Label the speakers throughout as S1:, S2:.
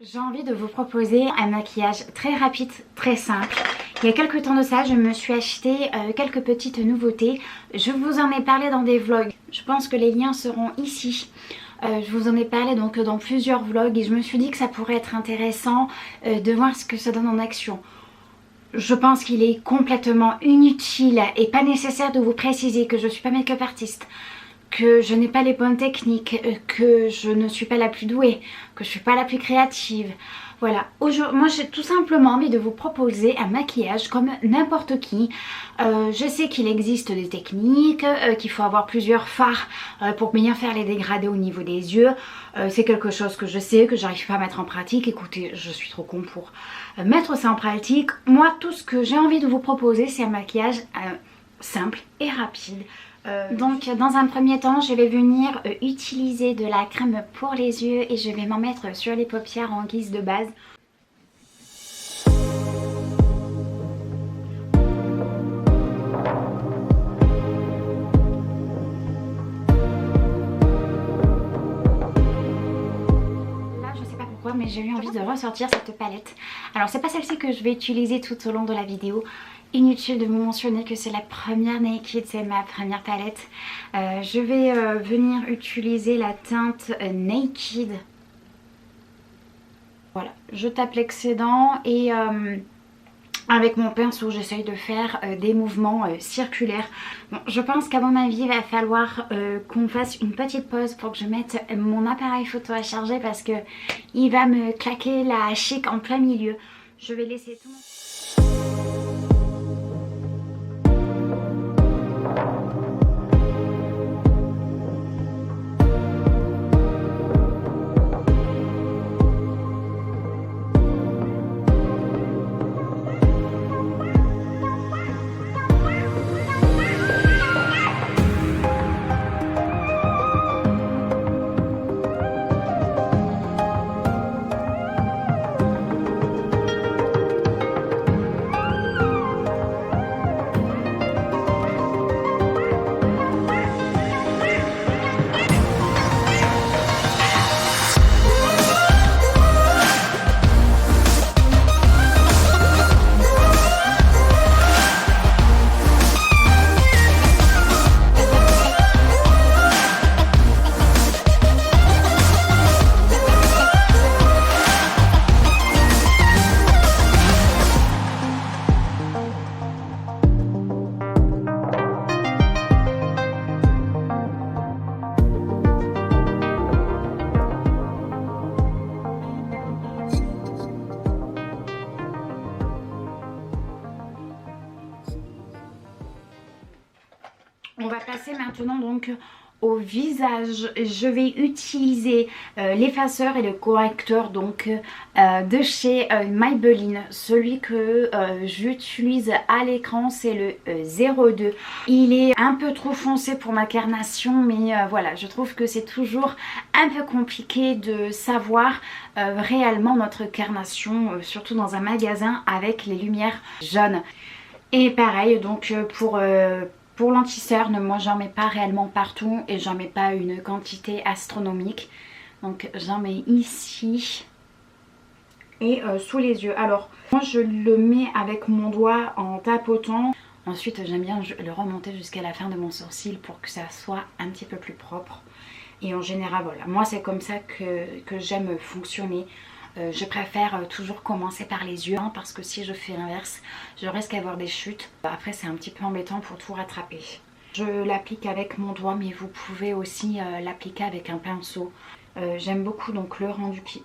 S1: J'ai envie de vous proposer un maquillage très rapide, très simple. Il y a quelques temps de ça, je me suis acheté quelques petites nouveautés. Je vous en ai parlé dans des vlogs. Je pense que les liens seront ici. Je vous en ai parlé donc dans plusieurs vlogs et je me suis dit que ça pourrait être intéressant de voir ce que ça donne en action. Je pense qu'il est complètement inutile et pas nécessaire de vous préciser que je ne suis pas make-up artiste, que je n'ai pas les bonnes techniques, que je ne suis pas la plus douée, que je ne suis pas la plus créative. Voilà, moi j'ai tout simplement envie de vous proposer un maquillage comme n'importe qui. Je sais qu'il existe des techniques, qu'il faut avoir plusieurs fards pour bien faire les dégradés au niveau des yeux. C'est quelque chose que je sais, que j'arrive pas à mettre en pratique. Écoutez, je suis trop con pour mettre ça en pratique. Moi, tout ce que j'ai envie de vous proposer, c'est un maquillage simple et rapide. Donc dans un premier temps je vais venir utiliser de la crème pour les yeux et je vais m'en mettre sur les paupières en guise de base. Là je sais pas pourquoi mais j'ai eu envie de ressortir cette palette. Alors c'est pas celle-ci que je vais utiliser tout au long de la vidéo. Inutile de vous mentionner que c'est la première Naked, c'est ma première palette. Je vais venir utiliser la teinte Naked. Voilà, je tape l'excédent et avec mon pinceau j'essaye de faire des mouvements circulaires. Bon, je pense qu'à mon avis il va falloir qu'on fasse une petite pause pour que je mette mon appareil photo à charger parce que il va me claquer la chic en plein milieu. Je vais laisser tout mon... On va passer maintenant donc au visage. Je vais utiliser l'effaceur et le correcteur donc de chez Maybelline. Celui que j'utilise à l'écran c'est le 02. Il est un peu trop foncé pour ma carnation mais voilà, je trouve que c'est toujours un peu compliqué de savoir réellement notre carnation, surtout dans un magasin avec les lumières jaunes. Et pareil donc pour l'anti-cerne, moi j'en mets pas réellement partout et j'en mets pas une quantité astronomique. Donc j'en mets ici et sous les yeux. Alors moi je le mets avec mon doigt en tapotant. Ensuite j'aime bien le remonter jusqu'à la fin de mon sourcil pour que ça soit un petit peu plus propre. Et en général voilà, moi c'est comme ça que j'aime fonctionner. Je préfère toujours commencer par les yeux hein, parce que si je fais l'inverse, je risque d'avoir des chutes. Après c'est un petit peu embêtant pour tout rattraper. Je l'applique avec mon doigt mais vous pouvez aussi l'appliquer avec un pinceau. J'aime beaucoup donc le rendu qui...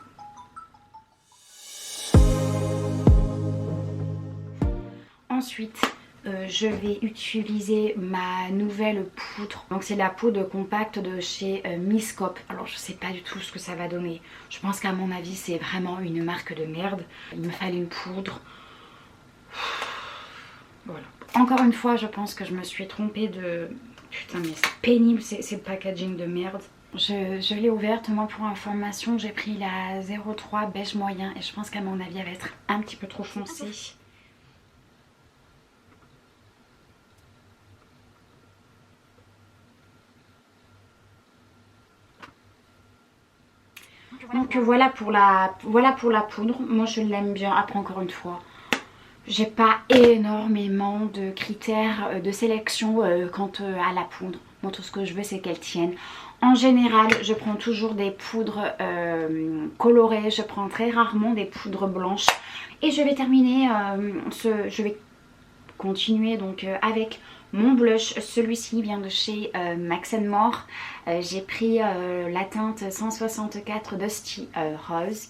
S1: Ensuite, je vais utiliser ma nouvelle poudre. Donc c'est la poudre compacte de chez Miss Cop. Alors je sais pas du tout ce que ça va donner. Je pense qu'à mon avis c'est vraiment une marque de merde. Il me fallait une poudre. Voilà. Encore une fois je pense que je me suis trompée de... Putain mais c'est pénible c'est le packaging de merde. Je l'ai ouverte, moi pour information j'ai pris la 03 beige moyen et je pense qu'à mon avis elle va être un petit peu trop foncée. Donc voilà pour la poudre. Moi je l'aime bien. Après encore une fois, j'ai pas énormément de critères de sélection quant à la poudre. Moi tout ce que je veux c'est qu'elle tienne. En général je prends toujours des poudres colorées. Je prends très rarement des poudres blanches. Et je vais terminer je vais continuer donc avec mon blush. Celui-ci vient de chez Max More. J'ai pris la teinte 164 Dusty Rose.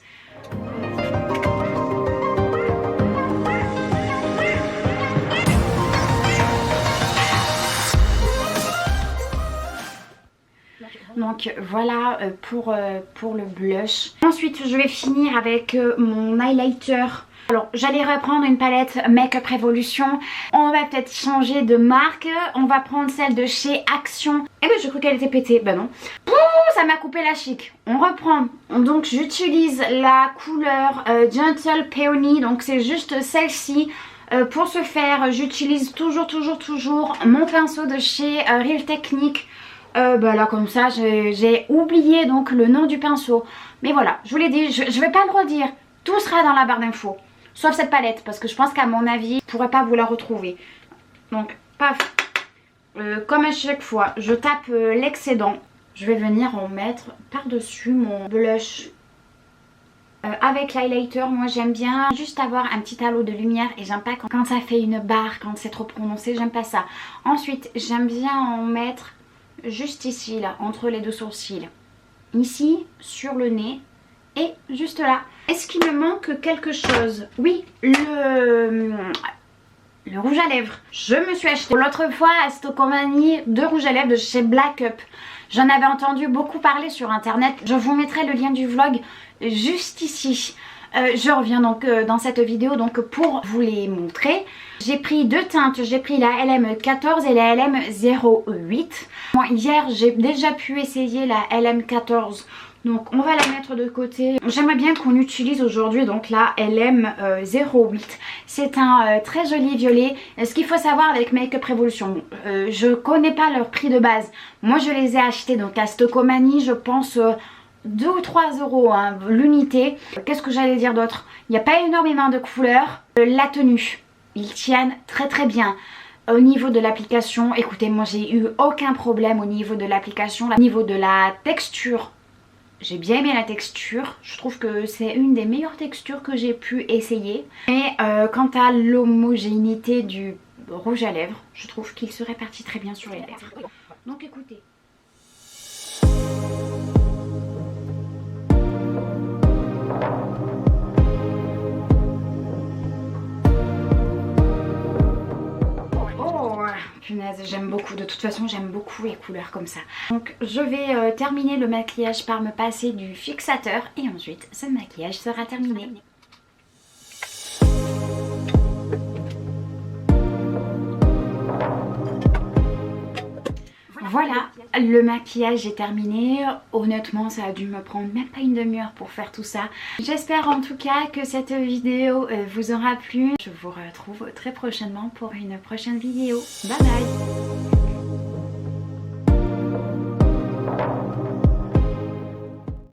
S1: Donc voilà pour le blush. Ensuite je vais finir avec mon highlighter. Alors j'allais reprendre une palette Makeup Revolution. On va peut-être changer de marque. On va prendre celle de chez Action. Eh ben je crois qu'elle était pétée. Ben non. Pouh, ça m'a coupé la chic. On reprend. Donc j'utilise la couleur Gentle Peony. Donc c'est juste celle-ci. Pour ce faire j'utilise toujours mon pinceau de chez Real Technique. Bah là comme ça j'ai oublié donc le nom du pinceau. Mais voilà, je vous l'ai dit, je vais pas le redire. Tout sera dans la barre d'infos. Sauf cette palette parce que je pense qu'à mon avis je pourrais pas vous la retrouver. Donc paf, comme à chaque fois je tape l'excédent. Je vais venir en mettre par dessus mon blush. Avec l'highlighter, moi j'aime bien juste avoir un petit halo de lumière et j'aime pas quand ça fait une barre, quand c'est trop prononcé, j'aime pas ça. Ensuite j'aime bien en mettre juste ici là, entre les deux sourcils. Ici, sur le nez et juste là. Est-ce qu'il me manque quelque chose? Oui, le rouge à lèvres. Je me suis acheté l'autre fois à Stocomanie de rouge à lèvres de chez Black Up. J'en avais entendu beaucoup parler sur internet. Je vous mettrai le lien du vlog juste ici. Je reviens donc dans cette vidéo donc pour vous les montrer. J'ai pris deux teintes, j'ai pris la LM14 et la LM08. Bon, hier j'ai déjà pu essayer la LM14. Donc on va la mettre de côté. J'aimerais bien qu'on utilise aujourd'hui donc la LM08. C'est un très joli violet. Ce qu'il faut savoir avec Makeup Revolution, je connais pas leur prix de base. Moi je les ai achetés donc à Stocomanie, je pense 2 ou 3 euros hein, l'unité. Qu'est-ce que j'allais dire d'autre? Il n'y a pas énormément de couleurs. La tenue, ils tiennent très bien. Au niveau de l'application, écoutez, moi j'ai eu aucun problème au niveau de l'application. Au niveau de la texture, j'ai bien aimé la texture. Je trouve que c'est une des meilleures textures que j'ai pu essayer. Et quant à l'homogénéité du rouge à lèvres, je trouve qu'il se répartit très bien sur les lèvres. Donc écoutez. Punaise, j'aime beaucoup, de toute façon j'aime beaucoup les couleurs comme ça. Donc je vais terminer le maquillage par me passer du fixateur et ensuite ce maquillage sera terminé. Voilà, le maquillage est terminé. Honnêtement, ça a dû me prendre même pas une demi-heure pour faire tout ça. J'espère en tout cas que cette vidéo vous aura plu. Je vous retrouve très prochainement pour une prochaine vidéo. Bye bye!